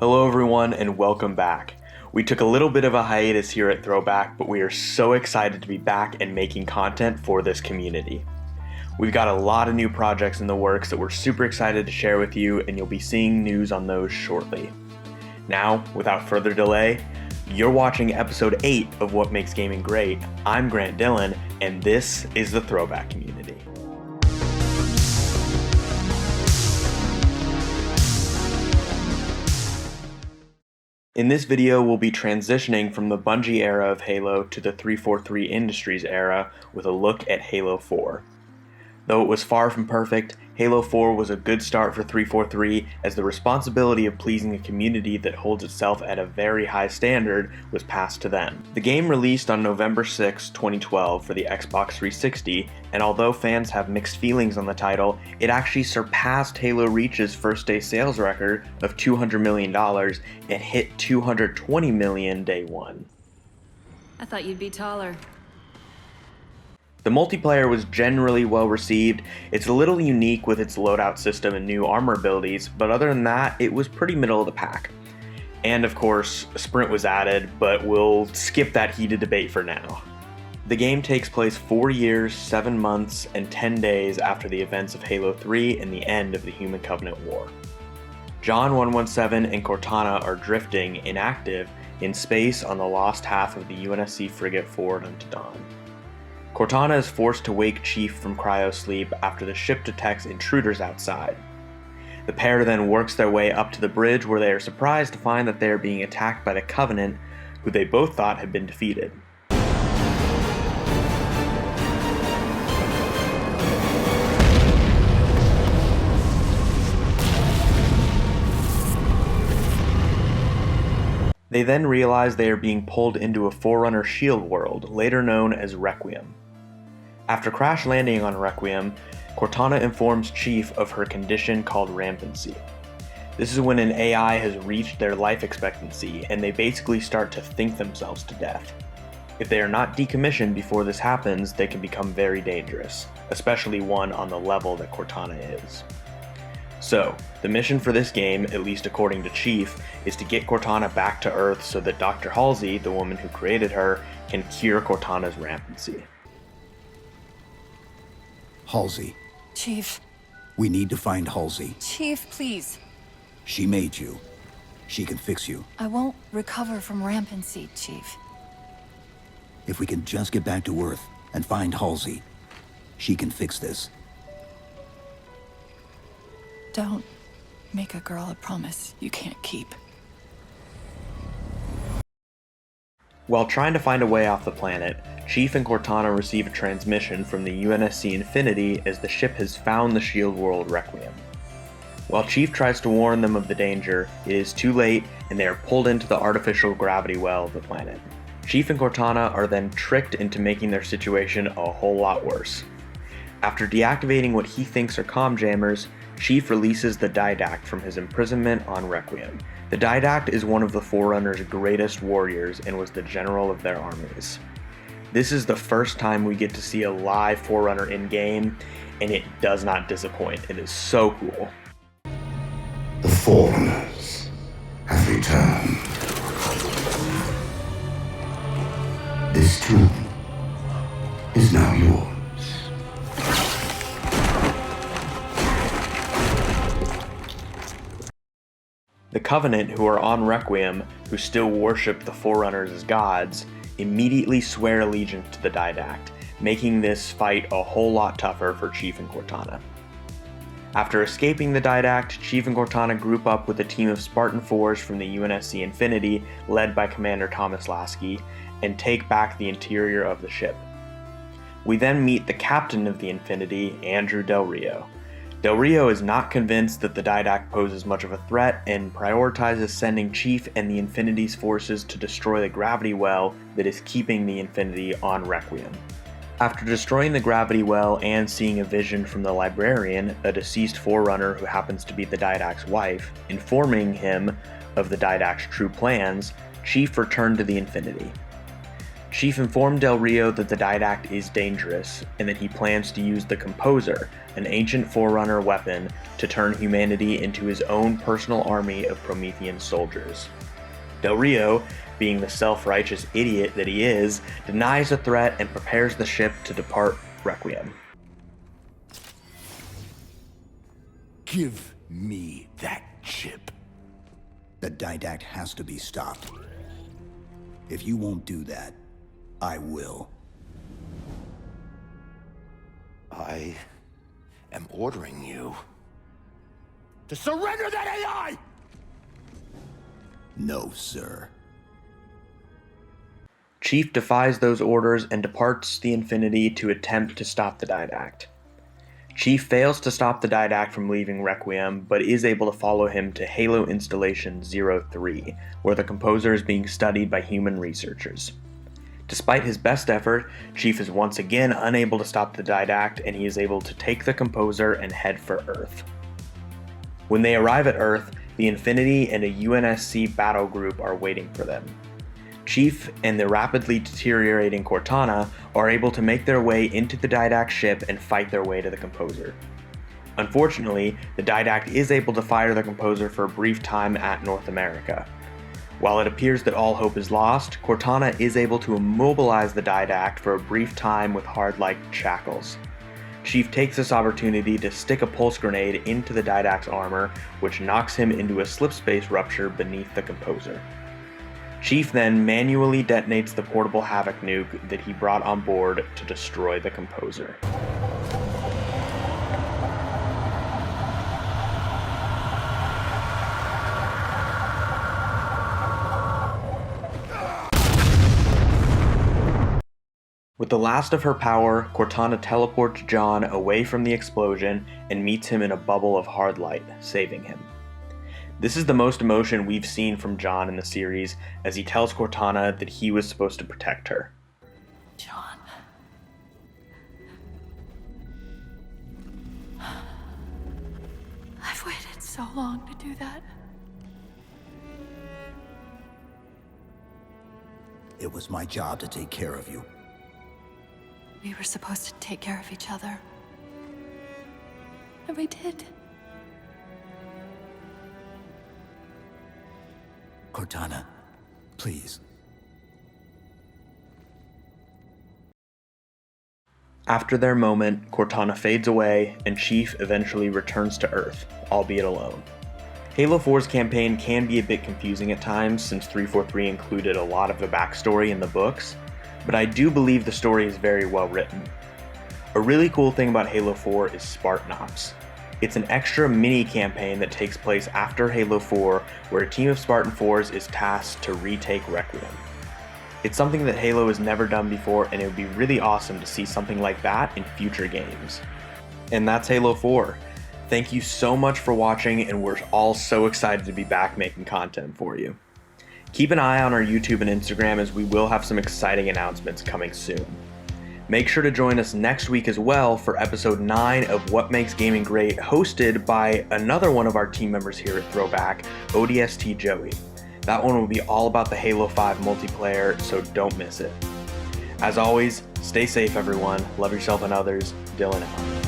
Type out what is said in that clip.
Hello everyone and welcome back. We took a little bit of a hiatus here at Throwback, but we are so excited to be back and making content for this community. We've got a lot of new projects in the works that we're super excited to share with you, and you'll be seeing news on those shortly. Now, without further delay, you're watching episode 8 of What Makes Gaming Great. I'm Grant Dillon, and this is the Throwback community. In this video, we'll be transitioning from the Bungie era of Halo to the 343 Industries era with a look at Halo 4. Though it was far from perfect, Halo 4 was a good start for 343 as the responsibility of pleasing a community that holds itself at a very high standard was passed to them. The game released on November 6, 2012 for the Xbox 360, and although fans have mixed feelings on the title, it actually surpassed Halo Reach's first day sales record of $200 million and hit $220 million day one. I thought you'd be taller. The multiplayer was generally well received. It's a little unique with its loadout system and new armor abilities, but other than that, it was pretty middle of the pack. And of course, Sprint was added, but we'll skip that heated debate for now. The game takes place 4 years, 7 months, and 10 days after the events of Halo 3 and the end of the Human Covenant War. John 117 and Cortana are drifting, inactive, in space on the lost half of the UNSC frigate Forward Unto Dawn. Cortana is forced to wake Chief from cryosleep after the ship detects intruders outside. The pair then works their way up to the bridge where they are surprised to find that they are being attacked by the Covenant, who they both thought had been defeated. They then realize they are being pulled into a Forerunner shield world, later known as Requiem. After crash landing on Requiem, Cortana informs Chief of her condition called rampancy. This is when an AI has reached their life expectancy and they basically start to think themselves to death. If they are not decommissioned before this happens, they can become very dangerous, especially one on the level that Cortana is. So, the mission for this game, at least according to Chief, is to get Cortana back to Earth so that Dr. Halsey, the woman who created her, can cure Cortana's rampancy. Halsey. Chief. We need to find Halsey. Chief, please. She made you. She can fix you. I won't recover from rampancy, Chief. If we can just get back to Earth and find Halsey, she can fix this. Don't make a girl a promise you can't keep. While trying to find a way off the planet, Chief and Cortana receive a transmission from the UNSC Infinity as the ship has found the shield world Requiem. While Chief tries to warn them of the danger, it is too late and they are pulled into the artificial gravity well of the planet. Chief and Cortana are then tricked into making their situation a whole lot worse. After deactivating what he thinks are comm jammers, Chief releases the Didact from his imprisonment on Requiem. The Didact is one of the Forerunner's greatest warriors and was the general of their armies. This is the first time we get to see a live Forerunner in-game, and it does not disappoint. It is so cool. The Forerunners have returned. This tomb is now yours. The Covenant, who are on Requiem, who still worship the Forerunners as gods, immediately swear allegiance to the Didact, making this fight a whole lot tougher for Chief and Cortana. After escaping the Didact, Chief and Cortana group up with a team of Spartan 4s from the UNSC Infinity, led by Commander Thomas Lasky, and take back the interior of the ship. We then meet the captain of the Infinity, Andrew Del Rio. Del Rio is not convinced that the Didact poses much of a threat and prioritizes sending Chief and the Infinity's forces to destroy the gravity well that is keeping the Infinity on Requiem. After destroying the gravity well and seeing a vision from the Librarian, a deceased Forerunner who happens to be the Didact's wife, informing him of the Didact's true plans, Chief returned to the Infinity. Chief informed Del Rio that the Didact is dangerous, and that he plans to use the Composer, an ancient Forerunner weapon, to turn humanity into his own personal army of Promethean soldiers. Del Rio, being the self-righteous idiot that he is, denies the threat and prepares the ship to depart Requiem. Give me that chip. The Didact has to be stopped. If you won't do that, I will. I am ordering you to surrender that AI! No, sir. Chief defies those orders and departs the Infinity to attempt to stop the Didact. Chief fails to stop the Didact from leaving Requiem, but is able to follow him to Halo Installation 03, where the Composer is being studied by human researchers. Despite his best effort, Chief is once again unable to stop the Didact, and he is able to take the Composer and head for Earth. When they arrive at Earth, the Infinity and a UNSC battle group are waiting for them. Chief and the rapidly deteriorating Cortana are able to make their way into the Didact ship and fight their way to the Composer. Unfortunately, the Didact is able to fire the Composer for a brief time at North America. While it appears that all hope is lost, Cortana is able to immobilize the Didact for a brief time with hard-like shackles. Chief takes this opportunity to stick a pulse grenade into the Didact's armor, which knocks him into a slipspace rupture beneath the Composer. Chief then manually detonates the portable Havoc nuke that he brought on board to destroy the Composer. With the last of her power, Cortana teleports John away from the explosion and meets him in a bubble of hard light, saving him. This is the most emotion we've seen from John in the series, as he tells Cortana that he was supposed to protect her. John. I've waited so long to do that. It was my job to take care of you. We were supposed to take care of each other. And we did. Cortana, please. After their moment, Cortana fades away, and Chief eventually returns to Earth, albeit alone. Halo 4's campaign can be a bit confusing at times, since 343 included a lot of the backstory in the books, but I do believe the story is very well written. A really cool thing about Halo 4 is Spartan Ops. It's an extra mini-campaign that takes place after Halo 4, where a team of Spartan 4s is tasked to retake Requiem. It's something that Halo has never done before, and it would be really awesome to see something like that in future games. And that's Halo 4. Thank you so much for watching, and we're all so excited to be back making content for you. Keep an eye on our YouTube and Instagram, as we will have some exciting announcements coming soon. Make sure to join us next week as well for episode 9 of What Makes Gaming Great, hosted by another one of our team members here at Throwback, ODST Joey. That one will be all about the Halo 5 multiplayer, so don't miss it. As always, stay safe everyone, love yourself and others. Dylan out.